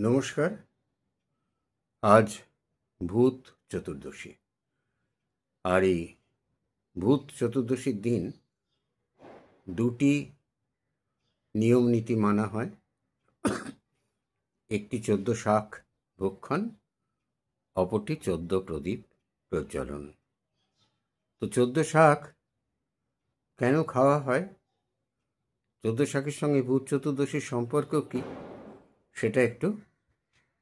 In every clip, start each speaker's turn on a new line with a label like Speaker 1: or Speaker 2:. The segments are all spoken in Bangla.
Speaker 1: নমস্কার। আজ ভূত চতুর্দশী, আর এই ভূত চতুর্দশীর দিন দুটি নিয়ম নীতি মানা হয়। একটি 14 শাক ভক্ষণ, অপরটি 14 প্রদীপ প্রজ্বলন। তো 14 শাক কেন খাওয়া হয়, 14 শাকের সঙ্গে ভূত চতুর্দশীর সম্পর্ক কী, সেটা একটু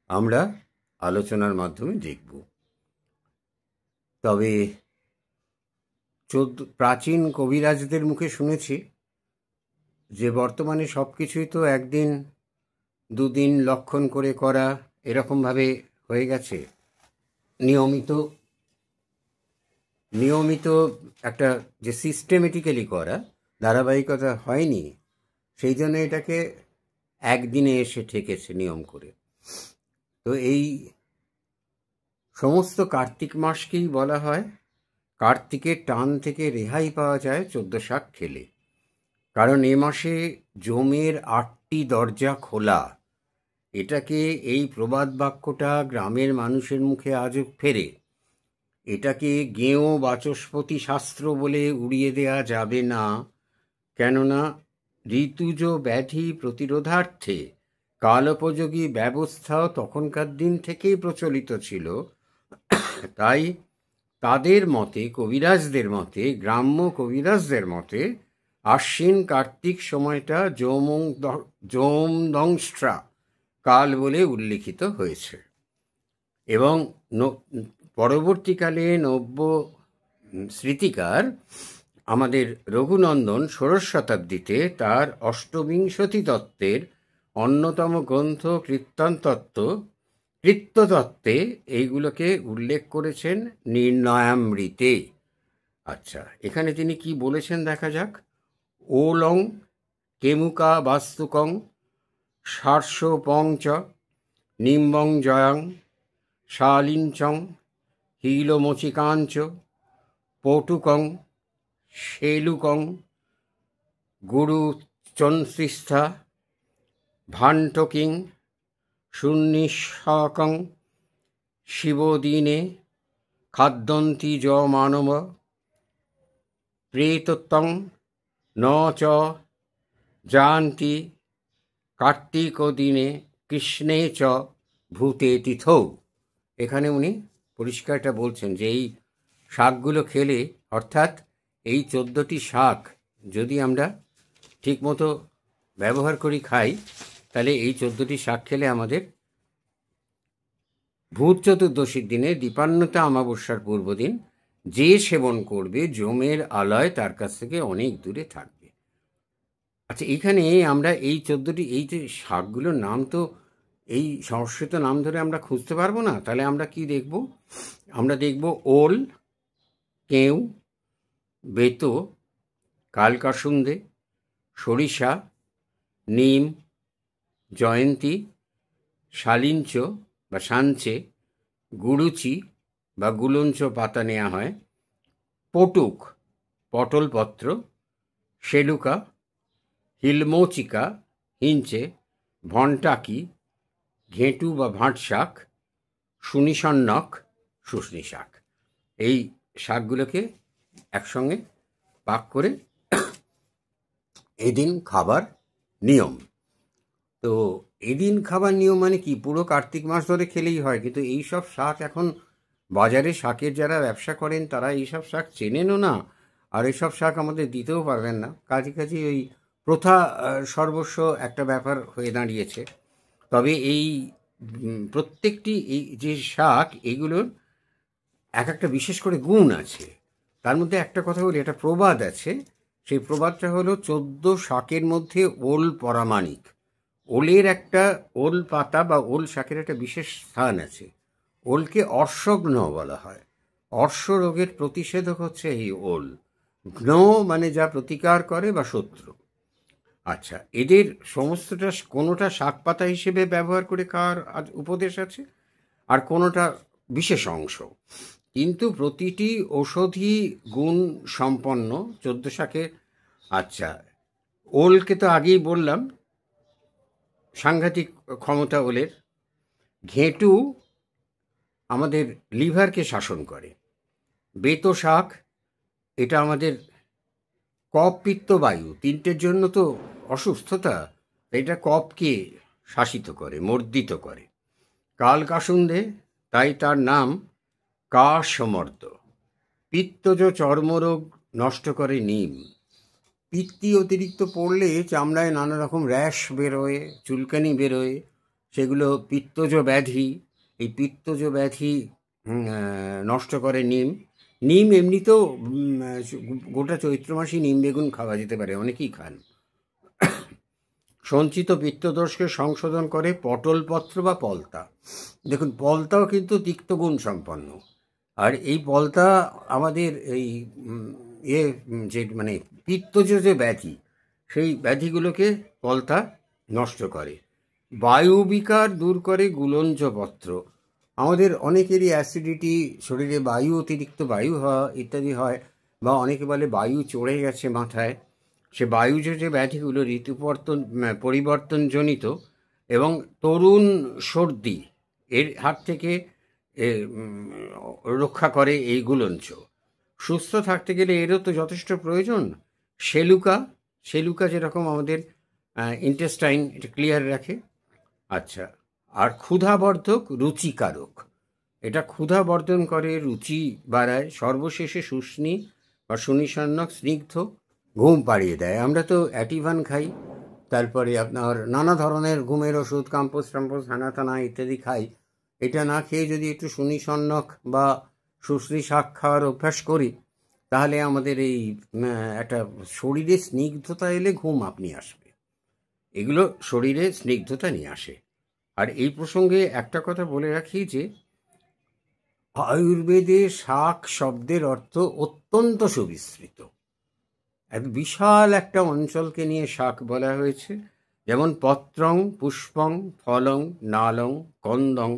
Speaker 1: আমরা আলোচনার মাধ্যমে দেখব। তবে প্রাচীন কবিরাজদের মুখে শুনেছি যে বর্তমানে সব কিছুই তো একদিন দুদিন লক্ষণ করে করা এরকমভাবে হয়ে গেছে, নিয়মিত একটা যে সিস্টেমেটিক্যালি করা ধারাবাহিকতা হয়নি, সেই জন্য এটাকে একদিনে এসে ঠেকেছে নিয়ম করে। তো এই সমস্ত কার্তিক মাসকেই বলা হয় কার্তিকের টান থেকে রেহাই পাওয়া যায় 14 শাক খেলে। কারণ এ মাসে যমের 8টি দরজা খোলা। এটাকে, এই প্রবাদ বাক্যটা গ্রামের মানুষের মুখে আজও ফেরে। এটাকে গেঁয়ো বাচস্পতি শাস্ত্র বলে উড়িয়ে দেয়া যাবে না, কেননা ঋতুজ ব্যাধি প্রতিরোধার্থে কালোপযোগী ব্যবস্থাও তখনকার দিন থেকেই প্রচলিত ছিল। তাই তাদের মতে, কবিরাজদের মতে, গ্রাম্য কবিরাজদের মতে আশ্বিন কার্তিক সময়টা যমদংষ্ট্রা কাল বলে উল্লিখিত হয়েছে। এবং পরবর্তীকালে নব্য স্মৃতিকার আমাদের রঘুনন্দন ষোড়শ শতাব্দীতে তার অষ্টবিংশতি তত্ত্বের অন্যতম গ্রন্থ কৃত্ততত্ত্বে এইগুলোকে উল্লেখ করেছেন নির্ণয়ামৃতে। আচ্ছা, এখানে তিনি কি বলেছেন দেখা যাক। ওলং কেমুকা বাস্তুকং সার্শ্বপং চ নিম্বং জয়ং শালিঞ্চং হিলমচিকাঞ্চ পটুকং শেলুকং গুরুচন্ত্রিস্থা ভাণ্টকিং শূন্যিশকং শিবদিনে খাদ্যন্তি য মানব প্রেতত্বং ন চ জানতি কার্তিক দিনে কৃষ্ণে চ ভূতে তিথৌ। এখানে উনি পরিষ্কারটা বলছেন যে এই শাকগুলো খেলে, অর্থাৎ এই 14টি শাক যদি আমরা ঠিকমতো ব্যবহার করি, খাই, তাহলে এই 14টি শাক খেলে আমাদের ভূত চতুর্দশীর দিনে দীপান্বিতা অমাবস্যার পূর্বদিন যে সেবন করবে যমের আলয় তার কাছ থেকে অনেক দূরে থাকবে। আচ্ছা, এখানে আমরা এই 14টি, এই যে শাকগুলোর নাম তো এই সংস্কৃত নাম ধরে আমরা খুঁজতে পারবো না, তাহলে আমরা কি দেখব? আমরা দেখব ওল, কেউ, বেতো, কালকাসুন্দে, সরিষা, নিম, জয়ন্তী, শালিঞ্চ বা সাঞ্চে, গুরুচি বা গুলঞ্চ পাতা নেওয়া হয়, পটুক, পটলপত্র, শেলুকা, হিলমৌচিকা, হিঞ্চে, ভণ্টাকি, ঘেঁটু বা ভাঁট শাক, শুনিসন্নক, শুশনি শাক। এই শাকগুলোকে একসঙ্গে পাক করে এদিন খাবার নিয়ম। তো এদিন খাবার নিয়ম মানে কি? পুরো কার্তিক মাস ধরে খেলেই হয়, কিন্তু এই সব শাক এখন বাজারে শাকের যারা ব্যবসা করেন তারা এইসব শাক চেনেনও না, আর এইসব শাক আমাদের দিতেও পারবেন না। কাছাকাছি ওই প্রথা সর্বস্ব একটা ব্যাপার হয়ে দাঁড়িয়েছে। তবে এই প্রত্যেকটি এই যে শাক, এগুলোর এক একটা বিশেষ করে গুণ আছে। তার মধ্যে একটা কথা বলি, একটা প্রবাদ আছে। সেই প্রবাদটা হলো 14 শাকের মধ্যে ওল পরামানিক। ওলের একটা, ওল পাতা বা ওল শাকের একটা বিশেষ স্থান আছে। ওলকে অর্শঘ্ন বলা হয়। অর্শ রোগের প্রতিষেধক হচ্ছে এই ওল। ঘ্ন মানে যা প্রতিকার করে বা শত্রু। আচ্ছা, এদের সমস্তটা কোনোটা শাক পাতা হিসেবে ব্যবহার করে খাওয়ার উপদেশ আছে, আর কোনোটা বিশেষ অংশ। কিন্তু প্রতিটি ঔষধি গুণ সম্পন্ন 14 শাকে। আচ্ছা, ওলকে তো আগেই বললাম, সাংঘাতিক ক্ষমতা ওলের। ঘেঁটু আমাদের লিভারকে শাসন করে। বেতো শাক, এটা আমাদের কফ পিত্ত বায়ু তিনটের জন্য তো অসুস্থতা, এটা কফকে শাসিত করে, মর্দিত করে। কালকাসুন্দে, তাই তার নাম কাশমর্দ। পিত্তজ চর্মরোগ নষ্ট করে নিম। পিত্তি অতিরিক্ত পড়লে চামড়ায় নানা রকম র্যাশ বেরোয়, চুলকানি বেরোয়, সেগুলো পিত্তজ ব্যাধি। এই পিত্তজ ব্যাধি নষ্ট করে নিম। নিম এমনিতেও গোটা চৈত্র মাসে নিম বেগুন খাওয়া যেতে পারে, অনেকেই খান। সঞ্চিত পিত্তদোষকে সংশোধন করে পটলপত্র বা পলতা। দেখুন, পলতাও কিন্তু তিক্তগুণ সম্পন্ন, আর এই পলতা আমাদের এই যে মানে পিত্তজ যে ব্যাধি, সেই ব্যাধিগুলোকে পলতা নষ্ট করে। বায়ু বিকার দূর করে গুলঞ্জপত্র। আমাদের অনেকেরই অ্যাসিডিটি, শরীরে বায়ু, অতিরিক্ত বায়ু হওয়া ইত্যাদি হয়, বা অনেকে বলে বায়ু চড়ে গেছে মাথায়। সে বায়ুজ যে ব্যাধিগুলো পরিবর্তনজনিত এবং তরুণ সর্দি, এর হাত থেকে রক্ষা করে এই গুলঞ্চ। সুস্থ থাকতে গেলে এরও তো যথেষ্ট প্রয়োজন। সেলুকা যেরকম আমাদের ইন্টেস্টাইন এটা ক্লিয়ার রাখে। আচ্ছা, আর ক্ষুধাবর্ধক, রুচিকারক। এটা ক্ষুধা বর্ধন করে, রুচি বাড়ায়, সর্বশেষে শুষ্নি বা সুনিসন্নক স্নিগ্ধ, ঘুম পাড়িয়ে দেয়। আমরা তো অ্যাটিভান খাই, তারপরে আপনার নানা ধরনের ঘুমের ওষুধ, কাম্পোস টাম্পোস, হানাথানা ইত্যাদি খাই। এটা না খেয়ে যদি একটু সুনিসন্নক বা শুষ্নি শাক খাওয়ার অভ্যাস করি, তাহলে আমাদের এই একটা শরীরে স্নিগ্ধতা এলে ঘুম আপনি আসবে। এগুলো শরীরে স্নিগ্ধতা নিয়ে আসে। আর এই প্রসঙ্গে একটা কথা বলে রাখি যে আয়ুর্বেদে শাক শব্দের অর্থ অত্যন্ত সুবিস্তৃত। এক বিশাল একটা অঞ্চলকে নিয়ে শাক বলা হয়েছে, যেমন পত্রং, পুষ্পং, ফলং, নালং, কন্দং,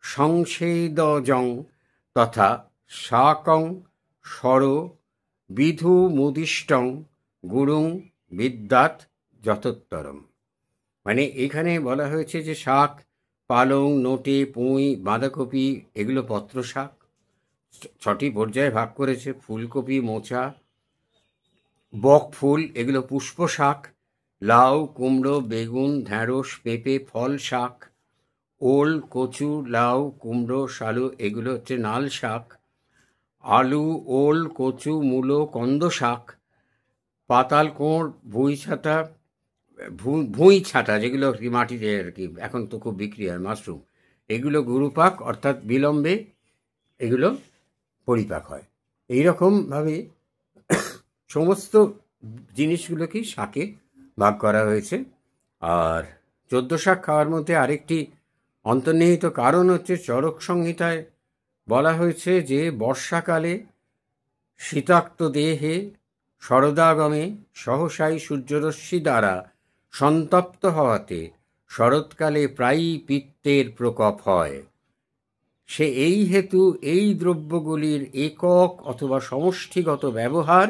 Speaker 1: সংসেদজং তথা শাকং, সর, বিধু মুদিষ্টং, গুরুং বিদ্যাৎ যতোত্তরম। মানে এখানে বলা হয়েছে যে শাক, পালং, নোটে, পুঁই, বাঁধাকপি এগুলো পত্র শাক, 6টি পর্যায়ে ভাগ করেছে। ফুলকপি, মোচা, বকফুল এগুলো পুষ্প শাক। লাউ, কুমড়ো, বেগুন, ঢ্যাঁড়স, পেঁপে ফল শাক। ওল, কচু, লাউ, কুমড়ো, শালু এগুলো হচ্ছে নাল শাক। আলু, ওল, কচু, মূলো, কন্দ শাক। পাতাল কোঁড়, ভুঁই ছাটা যেগুলো আর কি মাটিতে আর কি এখন তো খুব বিক্রি হয়, মাশরুম, এগুলো গুরুপাক অর্থাৎ বিলম্বে এগুলো পরিপাক হয়। এইরকমভাবে সমস্ত জিনিসগুলোকেই শাকে ভাগ করা হয়েছে। আর 14 শাক খাওয়ার মধ্যে আরেকটি অন্তর্নিহিত কারণ হচ্ছে চরক সংহিতায় বলা হয়েছে যে বর্ষাকালে শীতাক্ত দেহে শরদাগমে সহসাই সূর্যরশ্মি দ্বারা সন্তপ্ত হওয়াতে শরৎকালে প্রায়ই পিত্তের প্রকোপ হয়। সে এই হেতু এই দ্রব্যগুলির একক অথবা সমষ্টিগত ব্যবহার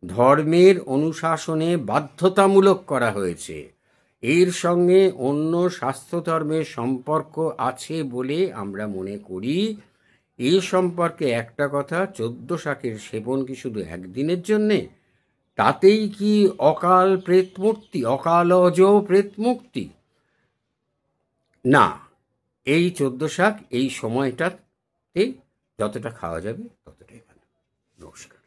Speaker 1: ধর্মের অনুশাসনে বাধ্যতামূলক করা হয়েছে। এর সঙ্গে অন্য স্বাস্থ্যধর্মের সম্পর্ক আছে বলে আমরা মনে করি। এই সম্পর্কে একটা কথা, 14 শাকের সেবন কি শুধু একদিনের জন্যে? তাতেই কি অকালজ প্রেতমুক্তি? না, এই 14 শাক এই সময়টাতে যতটা খাওয়া যাবে ততটাই ভালো। নমস্কার।